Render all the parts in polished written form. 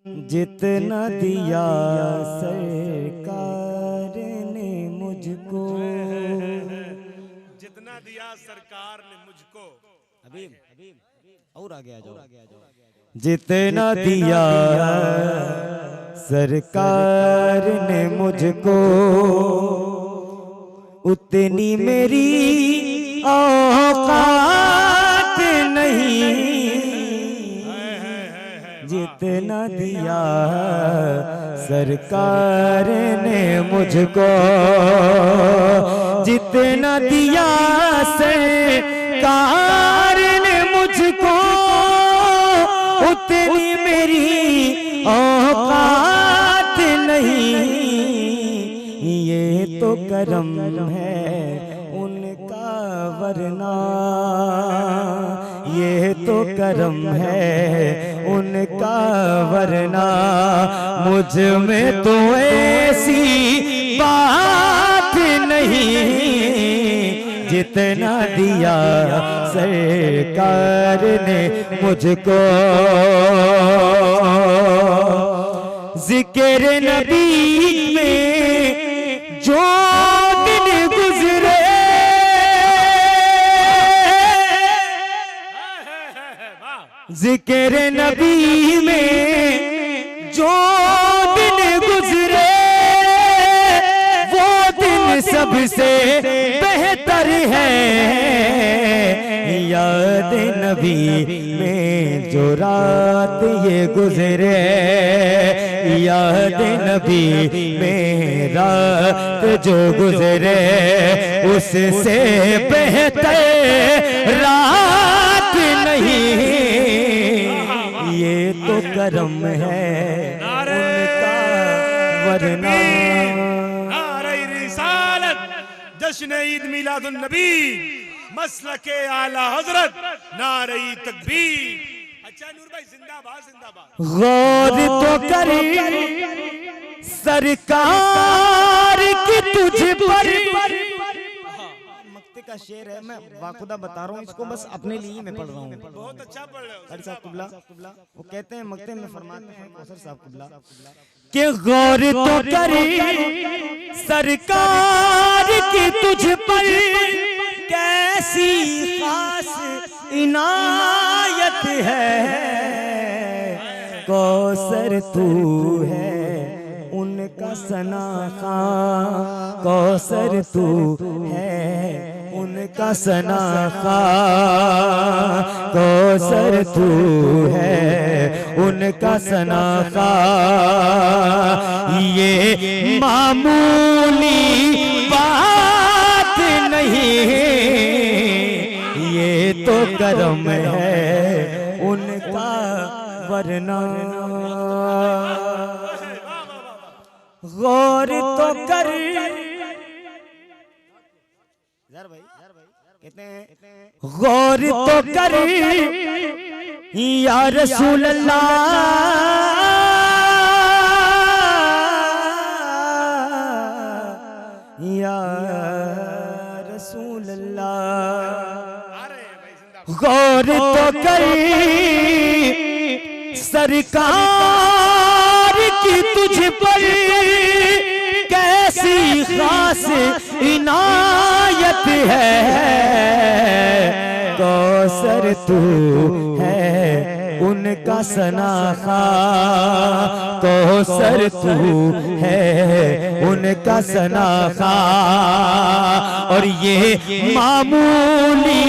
जितना दिया सरकार ने मुझको, जितना दिया सरकार ने मुझको। अभी और आगे आ जाओ। जितना दिया सरकार ने मुझको, उतनी मेरी औकात नहीं। जितना दिया सरकार ने मुझको, जितना दिया सरकार ने मुझको, उतनी मेरी औकात नहीं। ये तो करम है उनका वरना, ये तो करम है उनका वरना, मुझ में तो ऐसी बात नहीं। जितना दिया सरकार ने मुझको, जिक्र नबी में जो दिन गुजरे, जिक्र नबी में जो दिन गुजरे, वो दिन सबसे बेहतर है। याद नबी में जो रात ये गुजरे, याद नबी में रात जो गुजरे, उससे बेहतर रात नहीं। ये तो करम है उनका वरना। नारे रिसालत, जश्न ईद मिलादुन नबी, मसलके आला हजरत, नारे तकबीर। अच्छा नूर भाई जिंदाबाद जिंदाबाद। गौर तो कर सरकार की तुझ पर, मक्ते का शेर है, मैं वाकुदा बता रहा हूँ इसको, बस अपने लिए मैं पढ़ रहा हूँ। बहुत अच्छा पढ़ रहे हो अरे साहब कुबला, वो कहते हैं मक्ते में फरमाते हैं कौसर साहब कुबला कि गौर तो कर सरकार की तुझ पर, कैसी खास इनायत है। कौसर तू है उनका सना खां, कौसर तू है उनका सना खां, कौसर तू है उनका सना खां। ये मामूली बात नहीं, ये तो करम है उनका वरना। गौर तो कर, कहते हैं गौर तो कर या रसूल अल्लाह, या रसूल अल्लाह। गौर तो कर सरकार की तुझ पर, कैसी खास इनायत है। कौसर तू है उनका सना खां, कौसर तू है उनका सना खां। और ये मामूली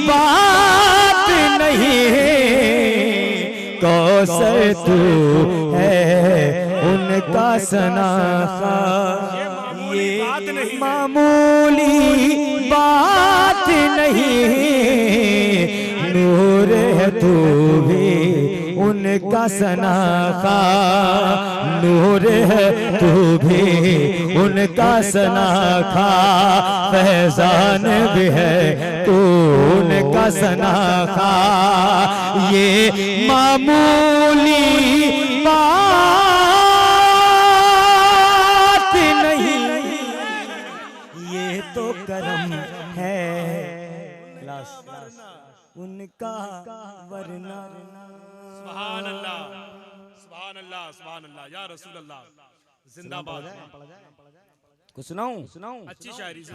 बात नहीं, कौसर तू है उनका सना खां। ये मामूली बात नहीं, नूर है तू भी उनका सना खां, नूर है तू भी उनका सना खां। फैजान भी है तू उनका सना खां। ये मामूली बात नहीं, ये तो करम है उनका वरना। सुभान अल्लाह, सुभान सुभान अल्लाह या रसूल अल्लाह जिंदाबाद। कुछ सुनाऊं अच्छी शायरी से।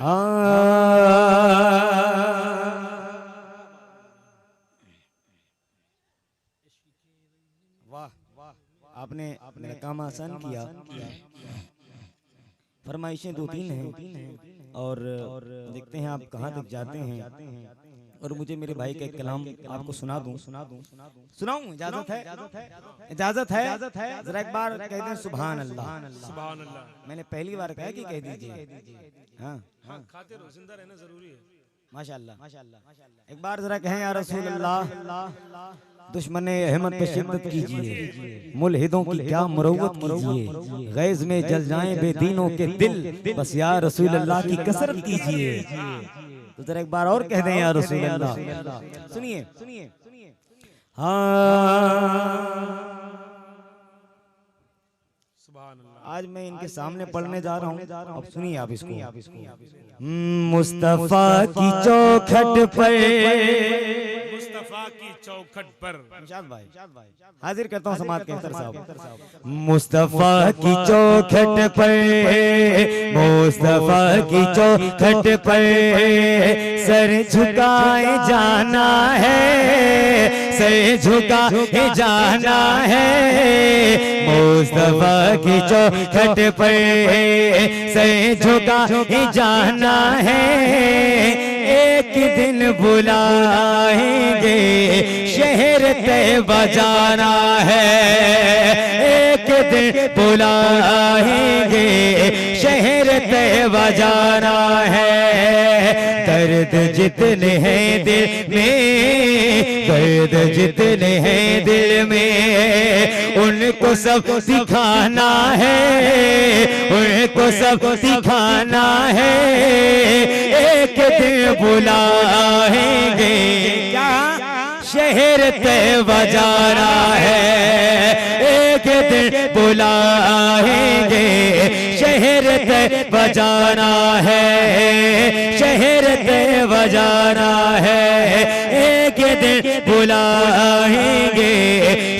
वाह आपने मेरा काम आसान किया। फरमाइशें 2-3 हैं और देखते हैं आप कहाँ तक जाते हैं। और मुझे मेरे भाई का एक कलाम आपको सुनाऊं? इजाजत है? जरा एक बार कह दें सुभान अल्लाह। सुभान अल्लाह। मैंने पहली बार कहा कि कह दीजिए। हाँ खाते रहो, जिंदा रहना जरूरी है। माशाअल्लाह। एक बार जरा कहें या रसूल अल्लाह। दुश्मने अहमद पे शिद्दत कीजिए, मुल्हिदों की क्या मुरव्वत कीजिए, गैज़ में जल जाएं बेदीनों के दिल, बस या रसूल अल्लाह की कसरत कीजिए। तो जरा एक बार और कह दें या रसूल अल्लाह। सुनिए हाँ। आज मैं इनके सामने पढ़ने जा रहा हूँ, अब सुनिए आप इसको। मुस्तफा की चौखट पर, मुस्तफा की चौखट पर भाई हाजिर करता हूँ समाज के अंदर साहब। मुस्तफा की चौखट पर, मुस्तफा की चौखट पर सर झुकाए जाना है, सर झुकाए जाना है। मुस्तफा की चौखट पर सर झुकाए जाना है। एक दिन बुलाएंगे शहर तैयबा जाना है, एक दिन बुलाएंगे शहर तैयबा जाना है। दर्द जितने हैं दिल में, दर्द जितने हैं दिल में, उनको सब सिखाना है, उनको सब सिखाना है। एक दिन बुलाएंगे क्या शहर तैयबा जाना है, एक दिन बुलाएंगे शहर तैयबा जाना है, शहर तैयबा जाना है। एक दिन बुलाएंगे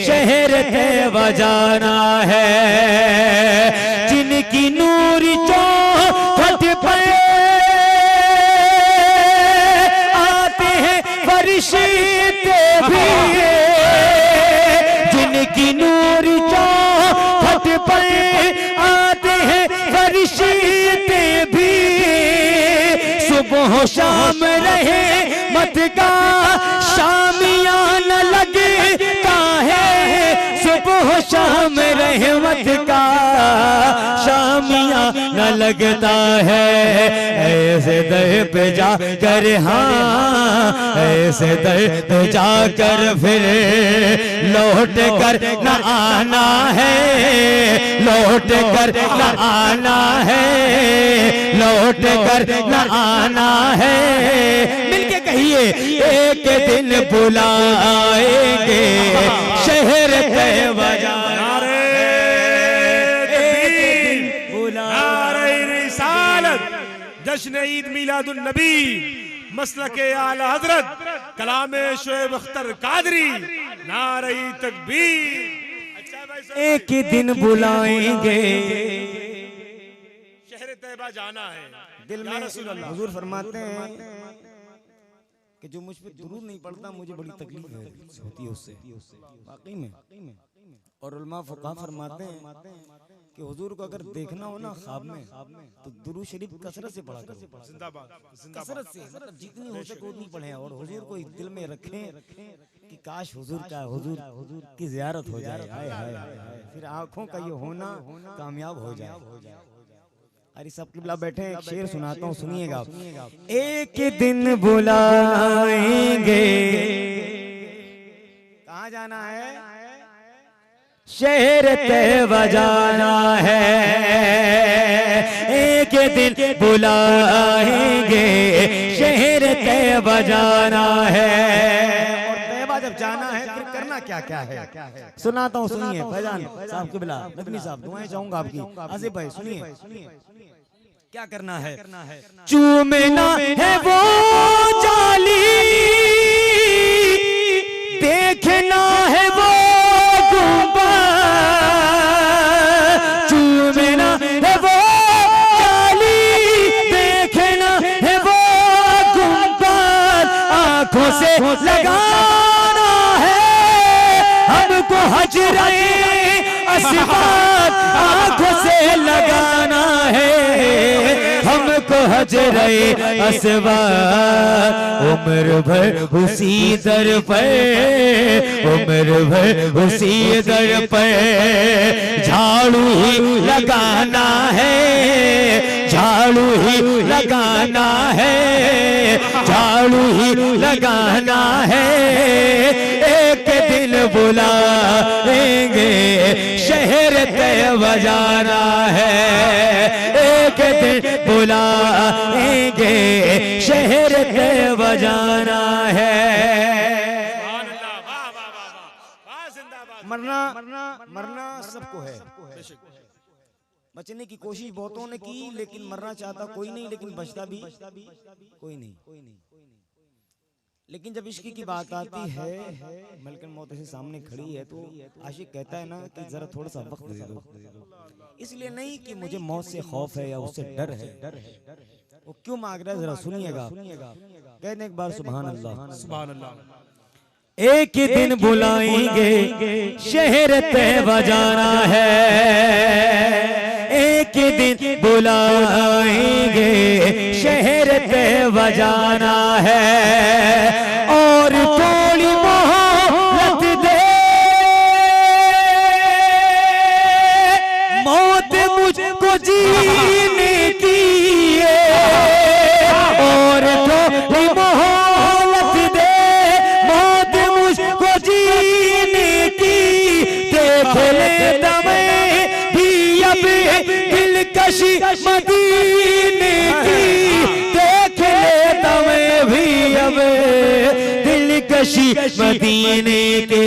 शहर तैयबा जाना है। जिनकी नूरी चौखट पर आते हैं फरिश्ते भी, जिनकी नूरी चौखट पर आते हैं फरिश्ते भी, सुबह शाम रहे मत का शामियाना लगता है, सुबह शाम रहमत का शामियाना लगता है। ऐसे दर पे जाकर, हाँ ऐसे दर पे जाकर फिर लौट कर न आना है, लौट कर न आना है, लौट कर न आना है। मिलके कहिए एक दिन बुलाएंगे शहर तैयबा जाना है। जश्न ईद मिलादुन नबी मसलके आला हजरत कलामे शोएब अख्तर कादरी नारे तकबीर। एक दिन बुलाएंगे शहर तैयबा जाना है। दिल में हुजूर फरमाते हैं कि जो मुझ पे दुरूद नहीं पढ़ता मुझे बड़ी तकलीफ होती है उससे, वाकई में। और उलमा फुक़हा फरमाते हैं कि हुजूर को अगर देखना हो ना ख्वाब में तो दुरूद शरीफ कसरत से पढ़ा करो, जिंदाबाद कसरत से, मतलब जितनी हो सके उतनी पढ़ें। और हुजूर को दिल में रखें कि काश हुजूर की ज़ियारत हो जाए, हाय हाय हाय, फिर आंखों का ये होना कामयाब हो जाए। अरे सब किबला बैठे, एक शेर सुनाता हूँ, सुनिएगा। एक दिन बुलाएंगे, कहाँ जाना है? शहर तैयबा जाना है। एक दिन बुलाएंगे शहर तैयबा जाना है। और तैयबा जब जाना है फिर करना क्या क्या है सुनाता हूँ, सुनिए। फैजान साहब किबला, नदवी साहब, दुआएं चाहूंगा आपकी। आसिफ भाई सुनिए क्या करना है। चूमना है वो जाली, देखना है वो गुंबद, सिफात आंखों से लगाना है, हमको हजरे अस्वद उम्र भर उसी दर पर, उम्र भर उसी दर पर झाड़ू ही लगाना है, झाड़ू ही लगाना है, झाड़ू ही लगाना है। एक दिन बुलाएंगे शहर तैयबा जाना है, एक दिन बुलाएंगे शहर तैयबा जाना है। मरना मरना सबको है, बचने की कोशिश बहुतों ने की, लेकिन मरना चाहता कोई नहीं, लेकिन बचता भी कोई नहीं। लेकिन जब इश्क की बात आती है, मलकन मौत ऐसे सामने खड़ी है, तो आशिक कहता है ना कि जरा थोड़ा सा वक्त दे दो। इसलिए नहीं कि मुझे मौत से खौफ है या उससे डर है, वो क्यों मांग रहा है जरा सुनिएगा। कहने एक बार सुभान अल्लाह, सुभान अल्लाह। एक ही दिन बुलाएंगे शहर तैयबा जाना है, एक ही दिन बुलाएंगे शहर तैयबा जाना है। और थोड़ी मोहलत दे, मौत मुझको जीने की है, और थोड़ी मोहलत दे, मौत मुझको जीने की। देख लेता मैं भी अब दिलकशी मदीने की, देख लेता मैं भी अब दिलकशी मदीने के।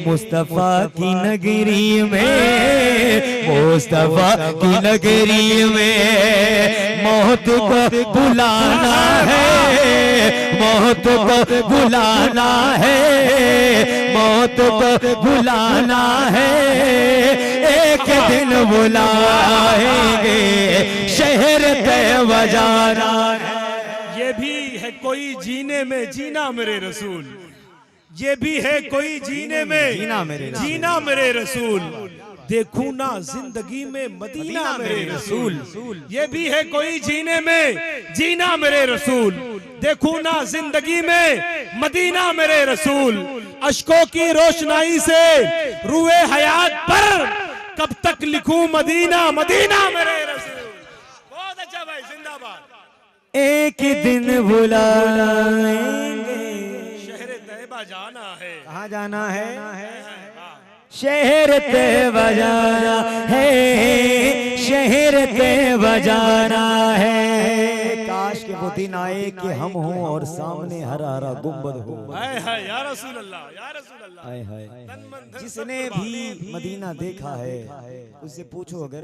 मुस्तफा की नगरी में, मुस्तफा की नगरी में मौत को बुलाना है, मौत को बुलाना है, मौत को बुलाना है। एक दिन बुलाएंगे शहर तैयबा जाना है। ये भी है कोई जीने में जीना मेरे रसूल, ये भी है कोई जीने में जीना मेरे रसूल। देखूं ना जिंदगी में मदीना मेरे रसूल, ये भी है कोई जीने में जीना मेरे रसूल। देखूं ना जिंदगी में मदीना मेरे रसूल। अश्कों की रोशनाई से रूए हयात पर कब तक लिखूं मदीना मदीना मेरे रसूल। बहुत अच्छा भाई, जिंदाबाद। एक दिन बुलाएंगे शहर तैयबा जाना है, कहाँ जाना है, शहर तैयबा जाना है, शहर तैयबा जाना है। काश के वो दिन आए कि हम हों और सामने हरा हरा गुंबद हो। हाय हाय या रसूल अल्लाह, या रसूल अल्लाह। हाय हाय, जिसने भी मदीना देखा है उससे पूछो अगर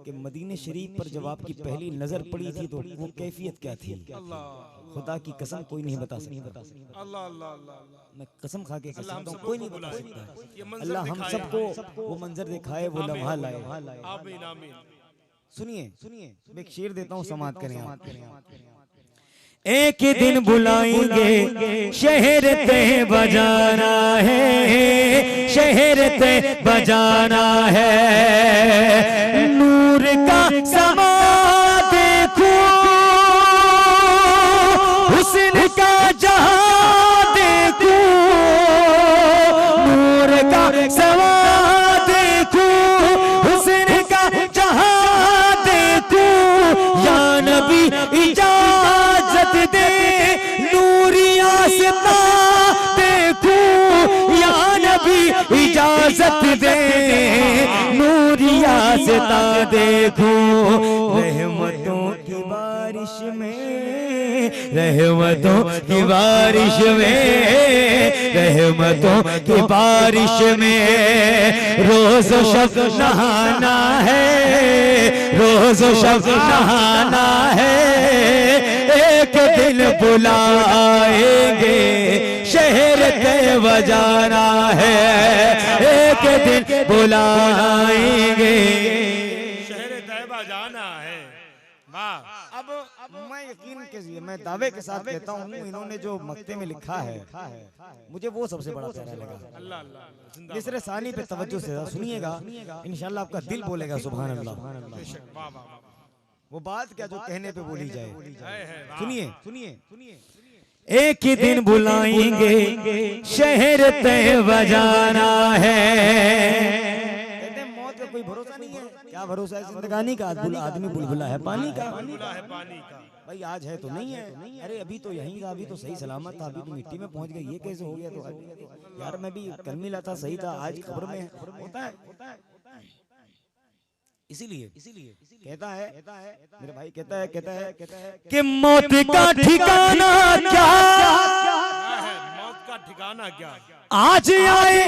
कि मदीने शरीफ पर जब आपकी पहली नजर पड़ी थी तो वो कैफियत क्या थी। खुदा की कसम कोई नहीं बता सकता, अल्लाह अल्लाह अल्लाह। मैं कसम खा के कहता हूं कोई नहीं बता सकता। अल्लाह हम सबको वो मंजर दिखाए, वो लम्हा लाए। आमीन आमीन। सुनिए सुनिए, मैं एक शेर देता हूँ, समात करें आप। एक ही दिन बुलाएंगे शहर तैयबा जाना है, शहर तैयबा जाना है। नूर का समा देखो, हुस्न का जहां देखो, नूर का समा देखो, हुस्न का जहां देखो। या नबी इजाजत दे नूरिया सिता देखो, या नबी इजाजत दे नूरिया सिता देखो। रहमतों की बारिश में, रहमतों की बारिश में, रहमतों की बारिश में रोज शब नहाना है, रोज शब नहाना है। एक दिन बुलाएंगे शहर तैयबा जाना है, एक दिन बुलाएंगे शहर तैयबा जाना है। वाह। अब मैं यकीन के मैं दावे के साथ कहता हूँ, इन्होंने जो मक्ते में लिखा है मुझे वो सबसे बड़ा प्यारा लगा। अल्लाह अल्लाह मिसरे सानी पे तवज्जो से सुनिएगा, इंशाल्लाह आपका दिल बोलेगा सुभान अल्लाह। वाह वाह वो बात क्या जो कहने पे बोली जाए। वाह। सुनिए सुनिए, एक ही दिन बुलाएंगे शहर तैयबा जाना है। कहते हैं मौत का कोई भरोसा नहीं है, क्या भरोसा है जिंदगानी का। आदमी बुलबुला है पानी का, बुलबुला है पानी का। भाई आज है तो नहीं है, अरे अभी तो यहीं था, अभी तो सही सलामत था, अभी तो मिट्टी में पहुंच गए, ये कैसे हो गया। तो यार मैं भी कल मिला था, सही था, आज खबर में होता है। इसीलिए कहता है मेरे भाई, कहता है कि मौत का ठिकाना क्या, मौत का ठिकाना क्या, आज आए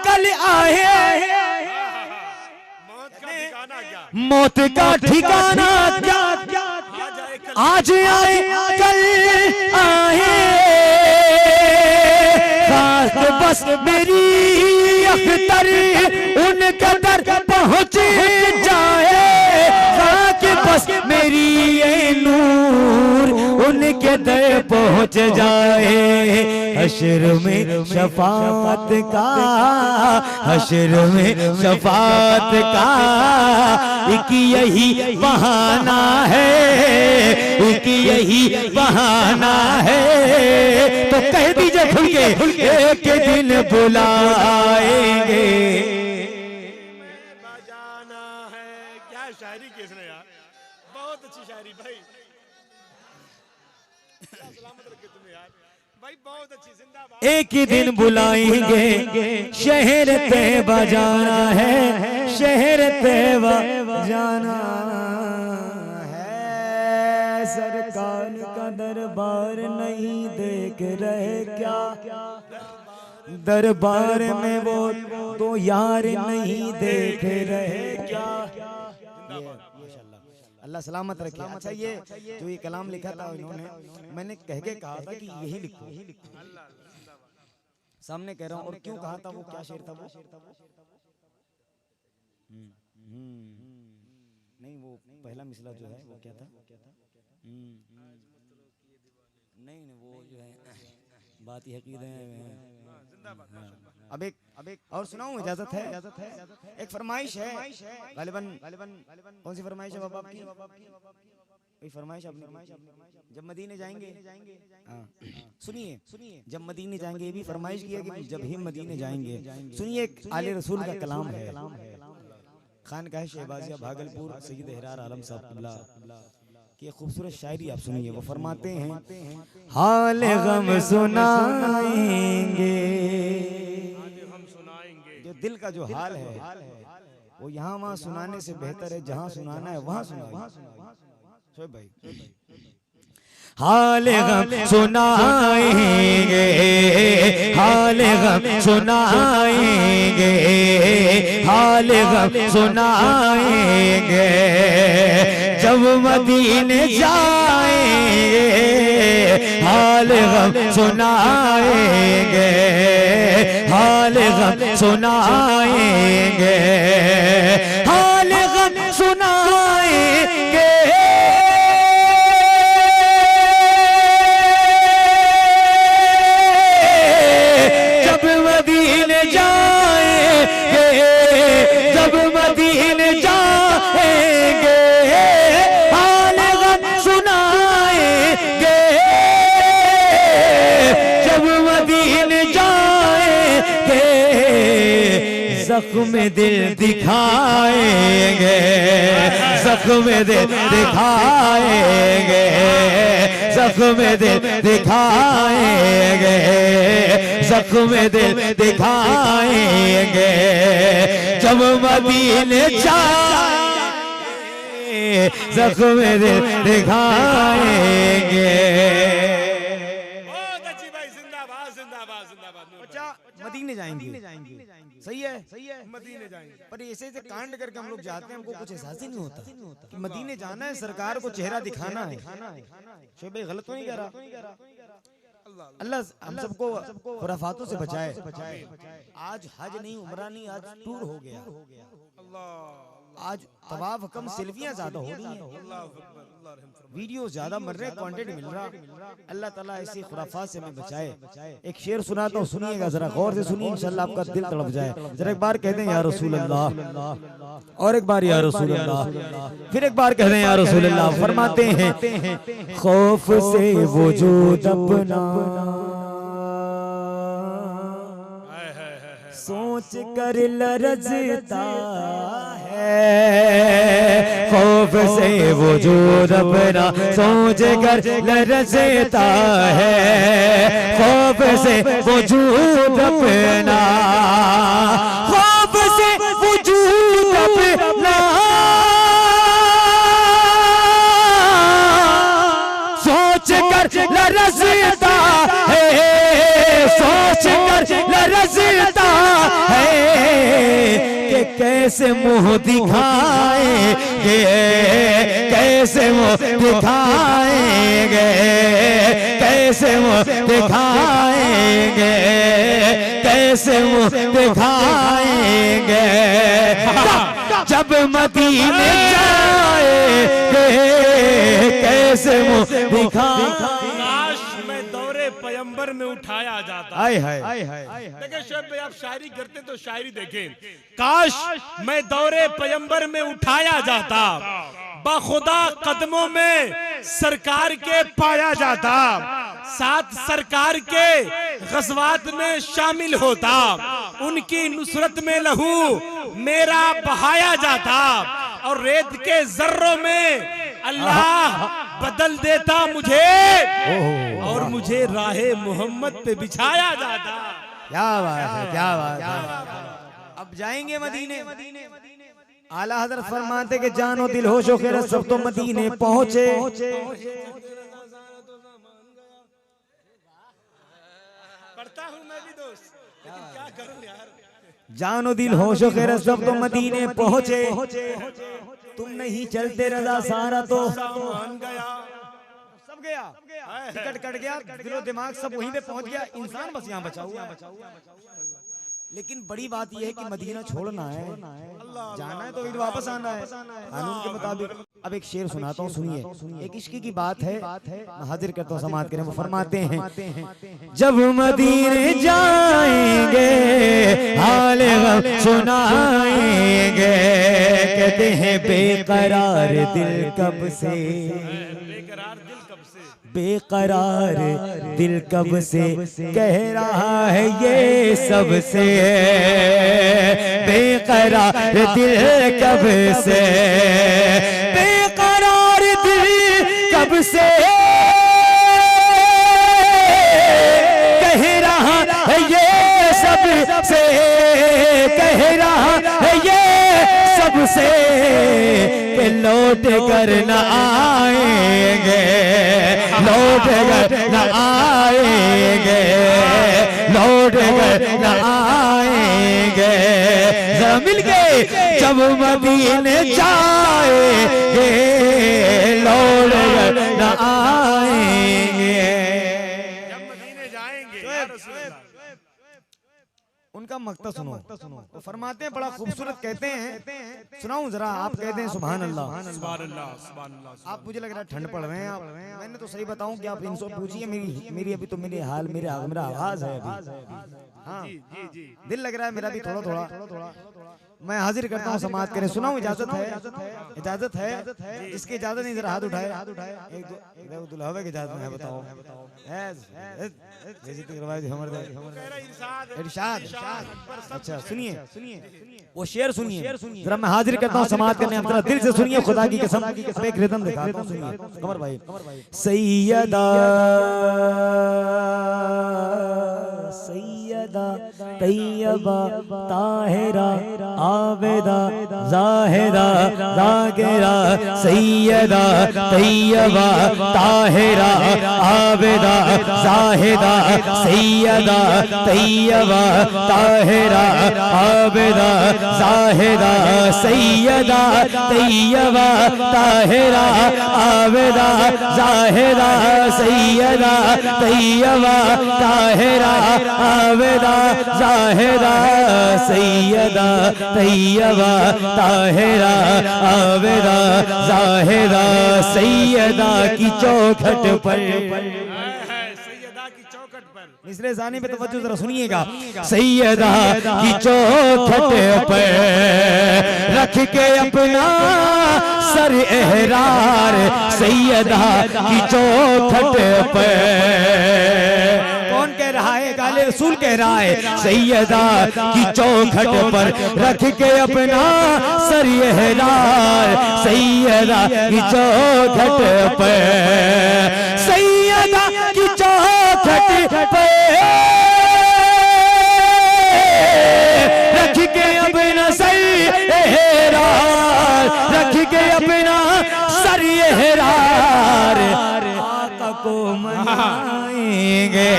कल आए। मौत का ठिकाना क्या, मौत का ठिकाना क्या, आज आए कल आए। खास बस मेरी अख्तर उन कदर पहुँच जाए, खाक बस मेरी ये नूर उनके दर पहुँच जाए। हश्र में शफात का, हश्र में शफात का एक यही बहाना है, एक यही बहाना है। तो कह दीजिए खुल के, एक दिन बुलाएंगे बजाना है। क्या शायरी किसने यार, बहुत अच्छी शायरी भाई, सलामत रखे तुम्हें यार भाई, बहुत अच्छी, जिंदाबाद। एक ही दिन बुलाएंगे शहर तैयबा जाना है, शहर तैयबा जाना है। सरकार का दरबार नहीं देख रहे क्या, दरबार में वो तो यार नहीं देख रहे क्या। अल्लाह सलामत रखे। अच्छा ये जो ये कलाम लिखा था इन्होंने, मैंने कह के कहा था कि यही लिखो, सामने कह रहा हूँ। और क्यों कहा था, वो क्या शेर था वो, नहीं वो पहला मिसला जो है वो क्या था, नहीं वो जो है बात ही हकीकत है। अब एक और सुनाऊं, इजाजत है। एक फरमाइश है, गालिबन कौन सी फरमाइश है बाबा आपकी, कोई फरमाइश अपनी, जब मदीने जाएंगे। सुनिए जब मदीने जाएंगे, ये भी फरमाइश की है कि जब ही मदीने जाएंगे। सुनिए एक आले रसूल का कलाम है, खानकाह शहबाजिया भागलपुर सैयद हिरार आलम साहब की खूबसूरत शायरी आप सुनिए। वो फरमाते हैं, हाल गम सुनाएंगे, जो दिल का जो हाल है वो यहाँ वहाँ सुनाने से बेहतर है जहाँ सुनाना है वहाँ सुनाइए। शोएब भाई हाल गम सुनाएंगे, हाल गम सुनाएंगे, हाल गम सुनाएंगे। जब मदीने जाएंगे हाल गम सुनाएंगे, हाल गम सुनाएंगे, हाल गम सुनाएंगे। जब मदीने जाएंगे, जब मदीने जाएंगे हाल गम सुनाएंगे। जब मदीने जाएंगे जख्म दिल दिखाएंगे, जख्म दिल दिखाएंगे, जख्म दिल दिखाएंगे, जख्म दिल दिखाएंगे। जब मदीने जाएंगे जख्म दिल दिखाएंगे। बहुत अच्छी भाई, जिंदाबाद जिंदाबाद जिंदाबाद। अच्छा मदीने जाएंगे, सही है मदीने जाएंगे, पर ऐसे ऐसे कांड करके हम लोग जाते हैं, हमको कुछ एहसास ही नहीं होता कि मदीने जाना है, सरकार को चेहरा दिखाना है। शोएब भाई गलत तो नहीं कह रहा। अल्लाह हम सबको खुराफातों से बचाए। आज हज नहीं, उमरा नहीं, आज टूर हो गया। आज तवाफ कम सेल्फियां ज्यादा हो रही हैं, वीडियो ज्यादा मर रहे, कंटेंट मिल रहा। अल्लाह ताला ऐसी खुराफात से हमें बचाए। एक शेर सुनाता हूँ, सुनिएगा जरा गौर से सुनिए, इंशाल्लाह आपका दिल तड़प जाए। जरा एक बार कह दें या रसूल अल्लाह, और एक बार या रसूल अल्लाह, फिर एक बार कह दें या रसूल अल्लाह। फरमाते हैं खौफ से वजूद अपना सोच कर लरजता है, खौफ से वजूद अपना सोच कर लरजता है, खौफ से वजूद अपना, खौफ से वजूद अपना सोच कर लरजता है, सोच कर लरजता है कि कैसे मुंह दिखाएंगे, कैसे मुंह दिखाएंगे, कैसे मुंह दिखाएंगे, कैसे मुंह दिखाएंगे जब मदीने जाएंगे, कैसे मुंह दिखाएंगे। पैगंबर में उठाया जाता। देखिए शोएब भाई, आप शायरी करते तो शायरी देखें। काश मैं दौरे पैगंबर में उठाया जाता, बाखुदा कदमों में सरकार के पाया जाता, साथ सरकार के गज़वात में शामिल होता, उनकी नुसरत में लहू मेरा बहाया जाता, और रेत के जर्रों में अल्लाह बदल देता मुझे, और मुझे राहे मोहम्मद पे बिछाया जाता। क्या बात है, क्या बात है। अब जाएंगे मदीने। आला हज़रत फरमाते कि जानो दिल होशो खैरत सब तो मदीने पहुंचे। पढ़ता हूँ मैं भी दोस्त, लेकिन क्या करूं यार। जानो दिल होशो खैरत सब तो मदीने पहुंचे, तुम नहीं चलते रजा सारा तो मान गया, सब गया, टिकट कट गया, दिलो दिमाग सब वहीं पे पहुंच गया, इंसान बस यहाँ बचा हुआ। लेकिन बड़ी बात यह है कि मदीना छोड़ना है, जाना है तो फिर वापस आना है कानून के मुताबिक। अब एक शेर सुनाता हूँ, सुनिए। एक इश्क की बात है, मैं हाजिर करता हूँ, समाअत करें। वो फरमाते हैं जब मदीने जाएंगे हाल गम सुनाएंगे, कहते हैं बेकरार दिल कब से, बेकरार दिल कब से कह रहा है ये सबसे, बेकरार दिल कब से, बेकरार दिल कब से कह रहा है ये सबसे, कह रहा है ये सबसे कि लौट कर न आएंगे, लौट कर न आएंगे, लौट कर न आएंगे, जरा मिल के जब मदीने जाएंगे, लौट कर न आएंगे। जब मदीने जाएंगे उनका मक्ता सुनो। तो फरमाते हैं, बड़ा खूबसूरत कहते हैं, सुनाऊं जरा, आप कहते हैं सुभान अल्लाह। सुभान अल्लाह, सुभान अल्लाह। आप मुझे लग रहा है ठंड पड़ रहे हैं आप, मैंने तो सही बताऊं कि आप इनसे पूछिए, मेरी अभी तो मेरे हाल मेरा आवाज है अभी, हाँ दिल लग रहा है मेरा भी थोड़ा थोड़ा। मैं हाजिर करता हूँ, समाअत करें। सुनाऊं, इजाजत है, इजाजत है, जिसकी इजाजत नहीं जरा हाथ उठाए, एक दो दुल्हवे की इजाजत है, बताओ। इरशाद, अच्छा सुनिए, वो शेर सुनिए जरा, मैं हाजिर करता हूँ, समाअत करने जरा दिल से सुनिए, खुदा की कसम। एक रिदम दिखाता हूँ, सुनिए कमर भाई। सैयदा सैयदा तैयबा ताहिरा आबेदा जाहिरा जाकिरा, सैयदा तैयबा ताहिरा आबेदा जाहिदा, सैयदा तैयबा ताहिरा आबेदा जाहिदा, सैयदा तैयबा ताहिरा आबेदा जाहिदा, सैयदा तैयबा ताहिरा आवेदा जाहिरा सैयदा तैयबा ताहिरा आवेदा जाहिरा सैयदा की चौखट पर। मिसरे ज़ानी पे तवज्जो जरा सुनिएगा। सैयदा की चौखट पर रख के अपना सर एहरार सैयदा की चौखट पर। कौन कह रहा है? गाले रसूल कह रहा है। सैयदा की चौखट पर रख के अपना सर एहरार सैयदा की चौखट पर। सैयदा की चौखट पर रख के अपना सर एहरार रख के अपना सर एहरार आका को मनाएंगे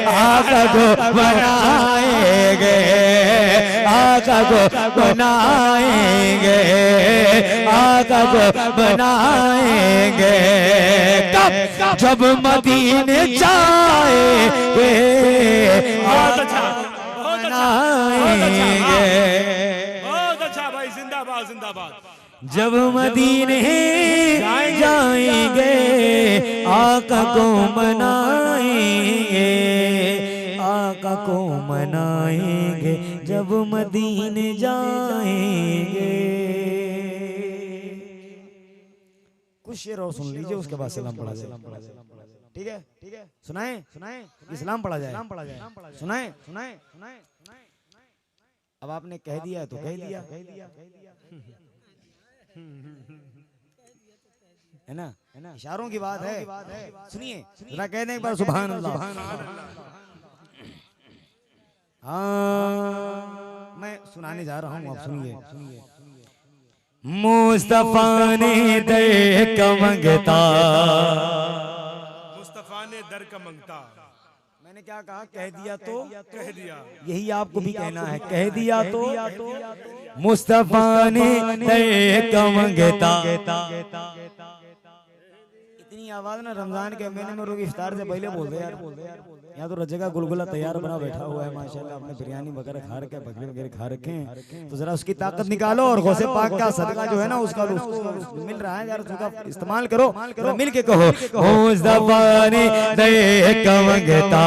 आका को बनाएंगे आका को बनाएंगे आका को बनाएंगे। कब? जब मदीने जाएंगे बहुत अच्छा भाई, जिंदाबाद जिंदाबाद। जब मदीने जाएंगे आका को मनाएंगे आका को मनाएंगे जब मदीने जाएंगे। कुछ शेर और सुन लीजिए, उसके बाद सलाम पढ़ा जाए। ठीक है सुनाए सुनाए इस्लाम पढ़ा जाए सुनाए सुनाए सुनाए। अब आपने कह दिया तो कह दिया है ना इशारों की बात है। सुनिए जरा कह दें एक बार सुभान अल्लाह। हाँ मैं सुनाने जा रहा हूँ, आप सुनिए। मुस्तफा ने दर का मंगता मुस्तफा ने दर का मंगता। मैंने क्या कहा? कह दिया तो कह दिया। यही आपको भी कहना है। कह दिया तो मुस्तफा ने दर का मंगता। इतनी आवाज ना रमजान के महीने में लोग इफ्तार से पहले बोल दे यार। यहाँ तो रजे का गुलगुला तैयार बना बैठा हुआ है माशाल्लाह। आपने बिरयानी वगैरह खा रखे, बकरी वगैरह खा रखे हैं, तो जरा उसकी ताकत निकालो और गौसे पाक का सदका जो है ना उसका उसको मिल रहा है यार, उसका इस्तेमाल करो। मिल के कहो मुस्तफा ने दे का मंगता।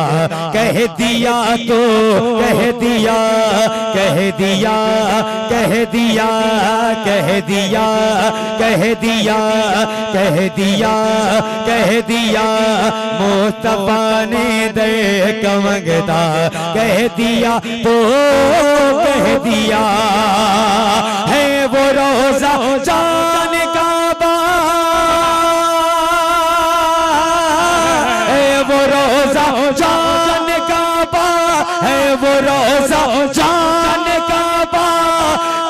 कह दिया तो कह दिया कह दिया कह दिया कह दिया कह दिया कह दिया कह दिया मुस्तफा ने दे का मंगता। कह दिया तो कह दिया है वो रोजा जान काबा है वो रोजा जान काबा है वो रोजा जान काबा।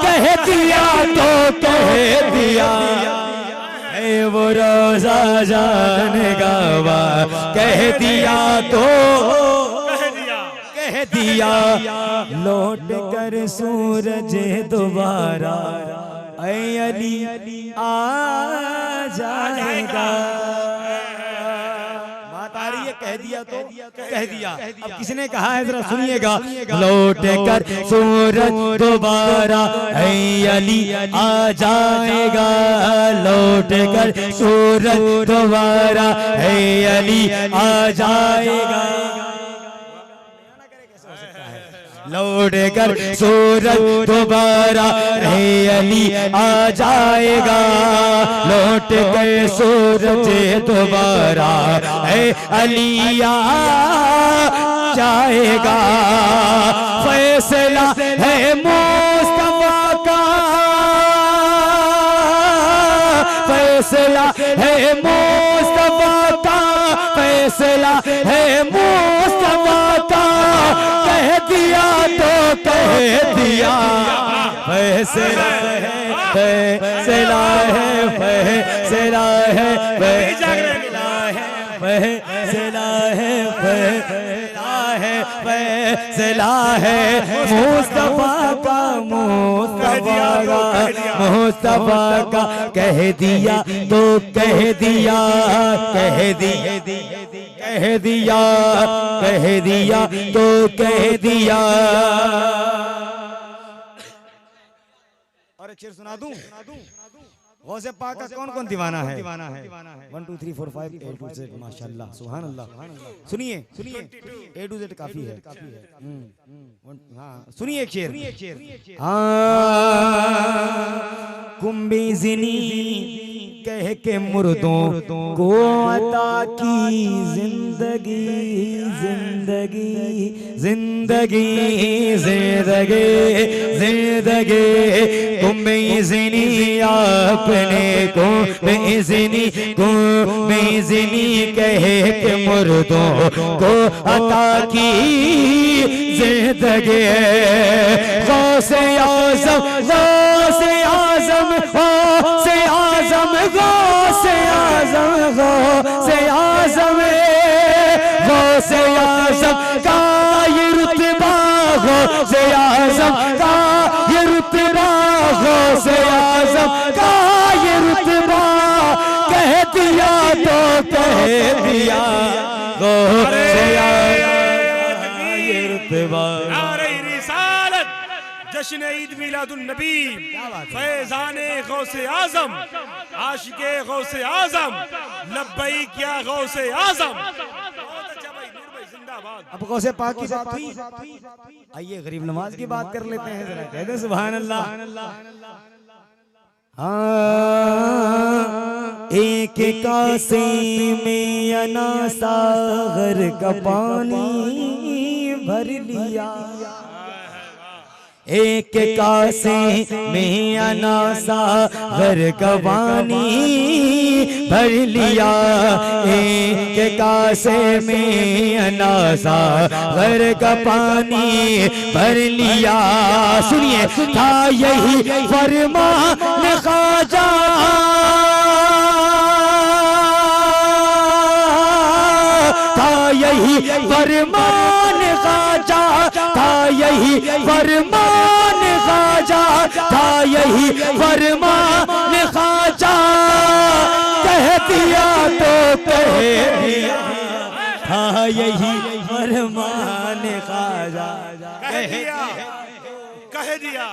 कह दिया तो कह दिया वो रोजा जान काबा। कह दिया तो कह दिया लौट कर सूरज दोबारा ऐ अली आ जाएगा। बात आ रही है? कह दिया तो कह दिया। अब किसने कहा है जरा सुनिएगा। लौट कर सूरज दोबारा ऐ अली आ जाएगा। लौट कर सूरज दोबारा ऐ अली आ जाएगा। लौट कर सूरज दोबारा ऐ अली आ जाएगा। लौट कर सूरज दोबारा ऐ अली आ जाएगा। फैसला है मुस्तफा का फैसला है मुस्तफा का फैसला है मुस्तफा का। कह दिया तो कह दिया फैसला है फैसला है फैसला है फैसला है फैसला है फैसला है मुस्तफा का मुस्तफा का मुस्तफा का। कह दिया तो कह दिया कह दिया कह दिया तो कह दिया। और एक शेर सुना दूं? गौसे पाक का कौन कौन दीवाना है? 1 2 3 4 5 A to Z माशाल्लाह सुभान अल्लाह। सुनिए A to Z काफी है। हाँ सुनिए एक शेर। कुंबी जिनी कह के मुर्दों को अता की जिंदगी जिंदगी जिंदगी जिंदगी जिंदगी। कुंबी जिनी अपने को बेइज़्नी कह के मुर्दों को अता की जिंदगी। गौसे आज़म गौसे आज़म गौसे आज़म गौसे आज़म गौसे आज़म गौसे आज़म का ये रुतबा गौसे आज़म का ये रुतबा गौसे आज़म का ये रुतबा। कह दिया तो कह दिया गौसे आज़म का ये रुतबा। जश्न ईद मिलादुन नबी फैज़ाने गौसे आज़म आशिके गौसे आज़म लब्बैक या गौसे आज़म। अब गौसे पाक की बात हुई, आइए गरीब नवाज की बात कर लेते हैं जरा। कह दे सुभान अल्लाह। एक कासे में अना सागर का पानी भर लिया। एक कासे में अना सागर का पानी भर लिया। एक कासे में अना सागर का पानी भर लिया। सुनिए था यही फरमान ख्वाजा था यही फरमान ख्वाजा था यही फरमान ख्वाजा था यही फरमान ख्वाजा। कह दिया तो कह दिया था यही फरमान ख्वाजा। कह दिया कह दिया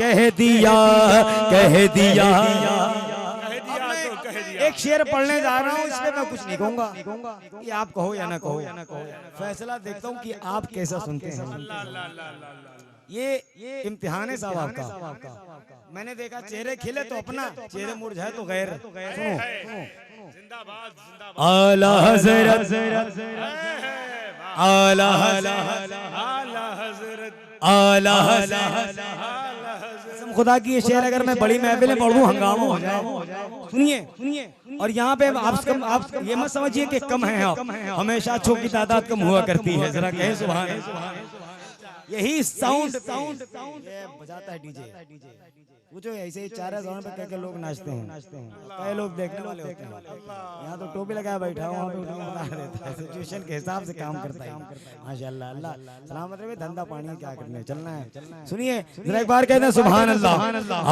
कह दिया कह दिया। एक शेर पढ़ने जा रहा हूँ, इसमें मैं कुछ नहीं कहूँगा कि आप कहो या ना कहो। फैसला देखता हूँ कि आप कैसा सुनते हैं। ये इम्तिहान है साहब आपका। मैंने देखा चेहरे खिले तो अपना, चेहरे मुरझाए तो गैर। आला हज़रत आला आला खुदा की ये शेर अगर मैं बड़ी महफिल में पढ़ूं हंगामा हो जाए। सुनिए और यहाँ पे आप ये मत समझिए कि कम है आप, हमेशा अच्छों की तादाद कम हुआ करती है। जरा कहे सुभान अल्लाह। यही साउंड बजाता है डीजे। पूछो ऐसे ही 4,000 पे कह लोग नाचते हैं। कई लोग देखने वाले होते हैं। यहाँ तो टोपी लगाया बैठा हूँ, वहाँ पे बता देता है, सिचुएशन के हिसाब से काम करता है। माशाल्लाह अल्लाह सलामत रहे। धंधा पानी क्या करने चलना है। सुनिए जरा एक बार कहते हैं सुभान अल्लाह।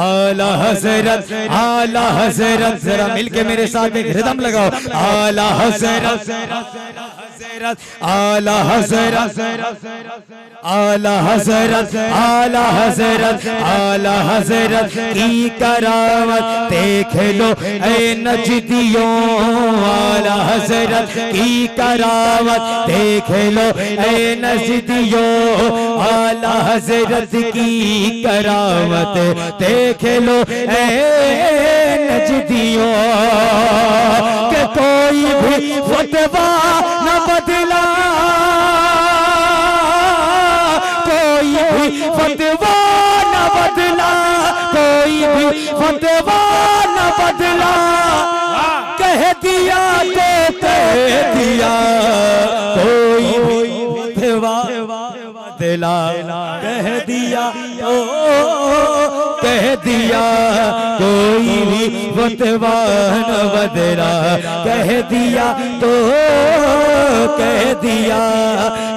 आला हज़रत आला हज़रत। जरा मिलके मेरे साथ एक रिदम लगाओ। आला हज़रत आला हज़रत आला हज़रत आला हज़रत आला हज़रत की करामत देख लो ऐ नजदियों। आला हज़रत की करामत देख लो ऐ नजदियों। आला हज़रत की करामत देख लो ऐ नजदियों। कि कोई भी फतवा न बदला, कोई भी फतवा न बदला, कोई भी फतवा न बदला। कह दिया तो कह दिया, कोई भी फतवा बदला। कह दिया तो कह दिया, कोई भी फतवा न बदला। कह दिया तो कह दिया,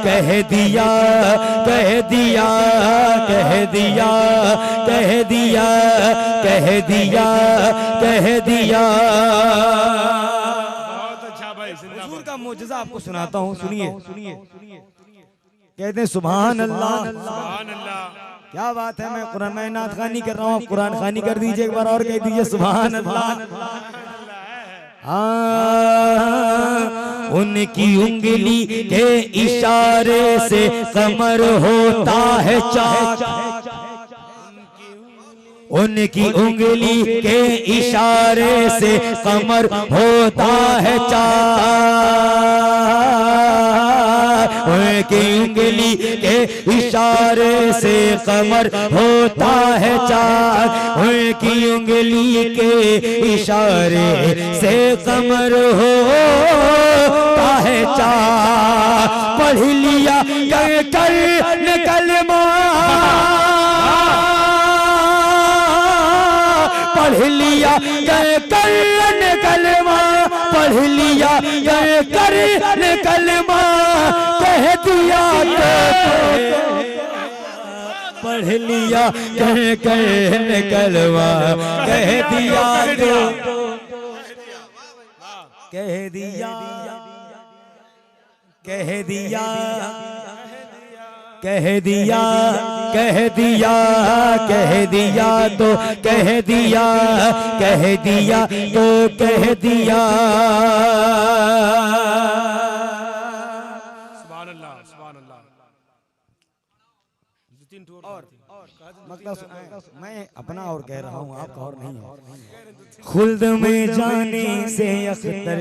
कह दिया कह दिया कह दिया कह दिया कह दिया कह दिया। बहुत अच्छा भाई। मोजज़ा आपको सुनाता हूँ, सुनिए। कहते हैं सुभान अल्लाह, सुभान अल्लाह। क्या बात है। मैं कुरान में नात खानी कर रहा हूँ, आप कुरान खानी कर दीजिए एक बार और कह दीजिए सुभान अल्लाह। उनकी उंगली के इशारे से कमर होता है चाक, उनकी उंगली के इशारे से कमर होता है चाक, उनकी उंगली के इशारे से कमर होता है चाक, उनकी उंगली के इशारे से कमर होता है चाक। पढ़ लिया कर कलमा, पढ़ लिया कर कलमा, पढ़ लिया कर कलमा, कह दिया पढ़ लिया कर कलमा, कह दिया कह दिया कह दिया कह दिया कह दिया कह दिया तो कह दिया कह दिया तो कह दिया। सुभान अल्लाह, सुभान अल्लाह। मतलब मैं अपना और कह रहा हूँ, आपका और नहीं है। खुल्द में जाने से अख्तर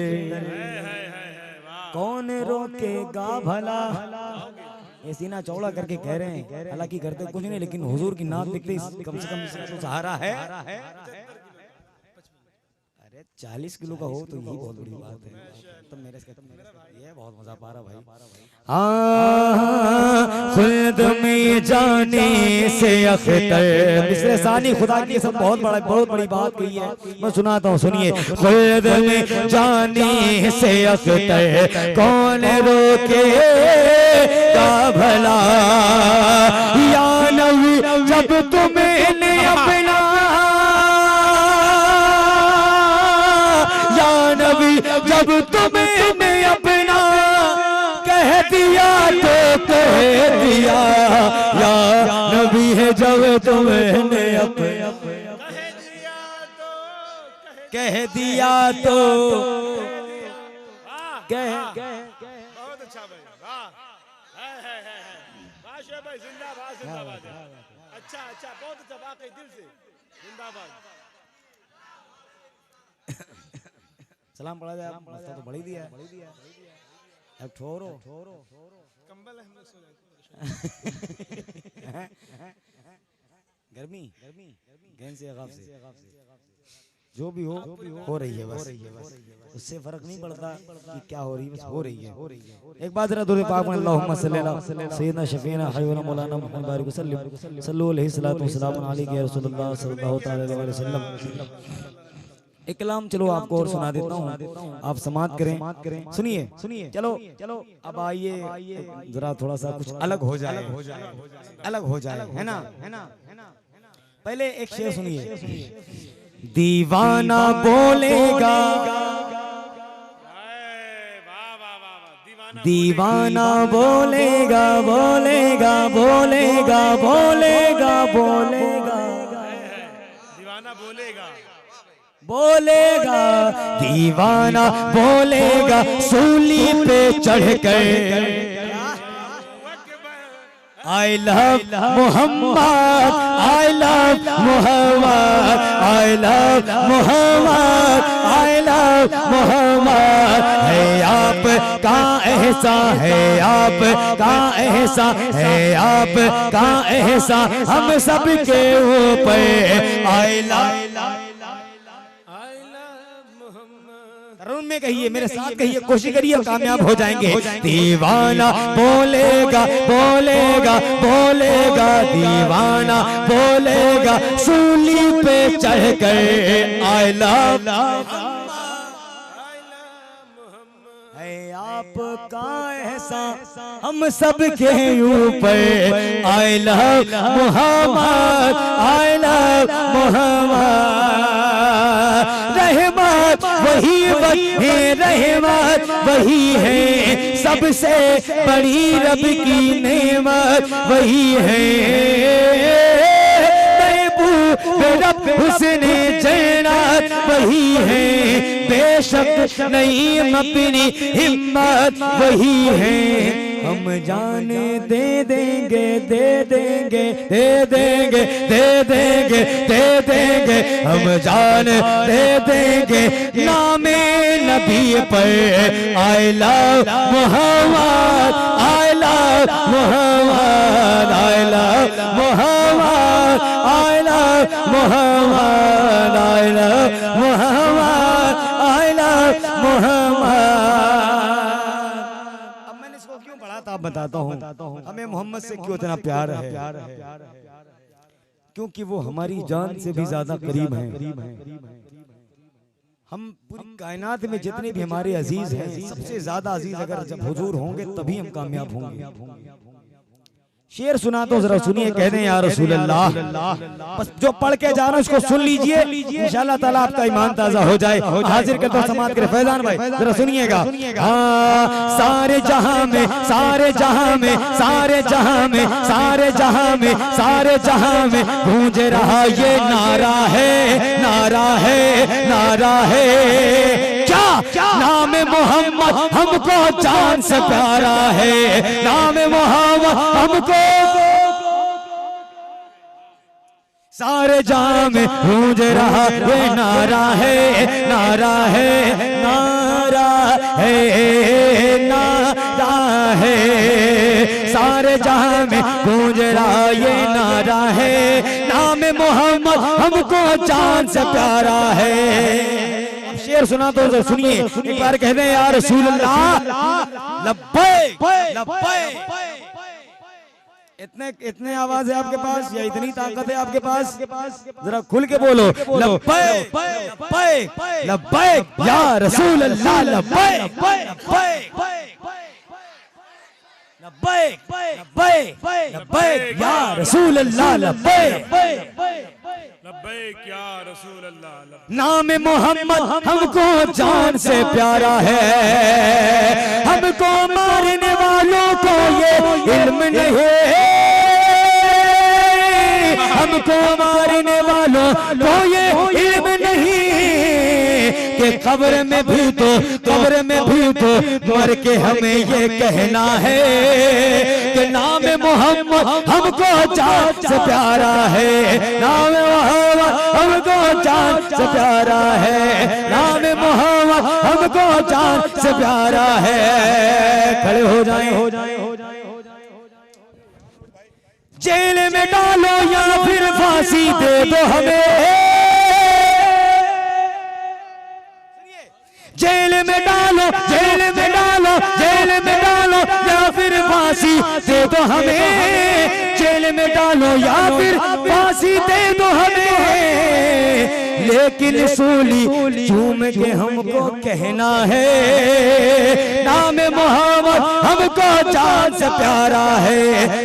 कौन रोकेगा भला, ये सीना चौड़ा करके कह रहे हैं, हालांकि करते कुछ नहीं, लेकिन हुजूर की नात लिखते कम से कम सहारा है। अरे 40 किलो का हो तो यही बहुत बड़ी बात है। तो मेरे ये बहुत मजा पा रहा भाई। खुद में जाने से अख्तर, मिसरे सानी खुदा की सब बहुत बड़ी बात कही है, मैं सुनाता हूँ, सुनिए। खुद में जाने से अख्तर कौन रोके का भला, या नबी जब तुम्हें अपना, या नबी जब तुम्हें अपना कह दिया तो कह दिया, या नबी है जब तुम्हें अपना कह दिया तो कह। बहुत अच्छा भाई, वाह, वाह शेख भाई, जिंदाबाद जिंदाबाद। अच्छा अच्छा, बहुत अच्छा, वाकई दिल से जिंदाबाद। सलाम पढ़ा जाए, मस्ता तो बढ़ी दिया है। अब ठोरो कंबल है, हम लोग सो जाते गर्मी गैन से अगाफ से जो भी हो रही है बस, उससे फर्क नहीं पड़ता कि क्या हो रही है, बस हो रही है। एक बात जरा दुरूद पाक में अल्लाहुम्मा सल्ली अला सय्यिदना शफीना हबीबना मौलाना मुहम्मद बारिक वसल्लम सल्लल्लाहु अलैहि सल्लल्लाहु अलैहि रसूलुल्लाह सल्लल्लाहु अलैहि वसल्लम। एक कलाम चलो आपको और सुना देता हूँ, आप समाअत करें, सुनिए। चलो अब आइए जरा थोड़ा सा कुछ अलग हो जाए, है ना। पहले एक शेर सुनिए। दीवाना बोलेगा, दीवाना बोलेगा बोलेगा बोलेगा बोलेगा बोलेगा, दीवाना बोलेगा बोलेगा, दीवाना बोलेगा सूली पे चढ़कर, I love Muhammad, I love Muhammad, I love Muhammad, I love Muhammad. है आप का एहसान, है आप का एहसान, है आप का एहसान हम सब के ऊपर, आई लव। में कहिए, मेरे साथ कहिए, कोशिश करिए, कामयाब हो जाएंगे। दीवाना बोलेगा बोलेगा बोलेगा, दीवाना बोलेगा सूली पे चढ़कर, आई लव है आपका एहसान हम सब के ऊपर, I love Muhammad, I love Muhammad. रहमान वही है रहमत, वही है सबसे बड़ी रब की नेमत, वही है रब हुस्ने जन्नत, वही है बेशक नहीं अपनी हिम्मत, वही है हम जाने दे देंगे दे देंगे दे देंगे दे देंगे दे देंगे, हम जान दे देंगे नामे नबी पर। I love Muhammad, I love Muhammad, I love Muhammad, I love Muhammad, I love Muhammad, I love Muhammad. आप बताता हूँ हमें मोहम्मद से क्यों इतना प्यार है, क्योंकि वो हमारी जान से भी ज्यादा करीब हैं। हम पूरी कायनात में जितने भी हमारे अजीज हैं, सबसे ज्यादा अजीज अगर जब हुजूर होंगे तभी हम कामयाब होंगे। शेर सुना तो जरा सुनिए, कह दें या रसूल अल्लाह। बस जो पढ़ के जा रहा है उसको सुन लीजिए, इंशाल्लाह ताला आपका ईमान ताजा हो जाए। हाजिर करता हूं समाज के फैजान भाई, जरा सुनिएगा। हाँ, सारे जहां में, सारे जहां में, सारे जहां में, सारे जहां में, सारे जहां में गूंज रहा ये नारा है, नारा है, नारा है। क्या नाम मोहम्मद हमको जान से प्यारा है, नाम मोहम्मद हमको सारे जहां में गूंज रहा ये नारा है, नारा है, नारा है, नारा है। सारे जहां में गूंज रहा ये नारा है, नाम मोहम्मद हमको जान से प्यारा है। शेर सुना तो सुनिए, एक बार कह दें या रसूल अल्लाह। लब्बैक लब्बैक। इतने आवाज है आपके पास या इतनी ताकत है आपके पास? जरा खुल के बोलो, लब्बैक लब्बैक लब्बैक या रसूल अल्लाह, लब्बैक लब्बैक लब्बैक लब्बैक या रसूल अल्लाह, लब्बैक लब्बैक या रसूल अल्लाह। नाम मोहम्मद हमको जान से प्यारा है, हमको मारने वालों को ये इल्म नहीं, हमको मारने वालों को ये इल्म नहीं कि कब्र में भी तो, कब्र में भी तो मर के हमें ये कहना है कि नाम मोहम्मद हमको जान से प्यारा है, नाम मोहम्मद हमको जान से प्यारा है, नाम मोहम्मद हमको जान से प्यारा है। खड़े हो जाएं, हो जाएं, हो जाएं। जेल में डालो या फिर फांसी दे दो हमें, जेल में डालो, जेल में डालो, जेल में डालो या फिर फांसी दे दो हमें, जेल में डालो या फिर फांसी दे दो हमें, लेकिन सूली चूम के हमको कहना है नाम मोहम्मद हमको जान से प्यारा है,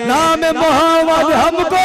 नाम मोहम्मद हमको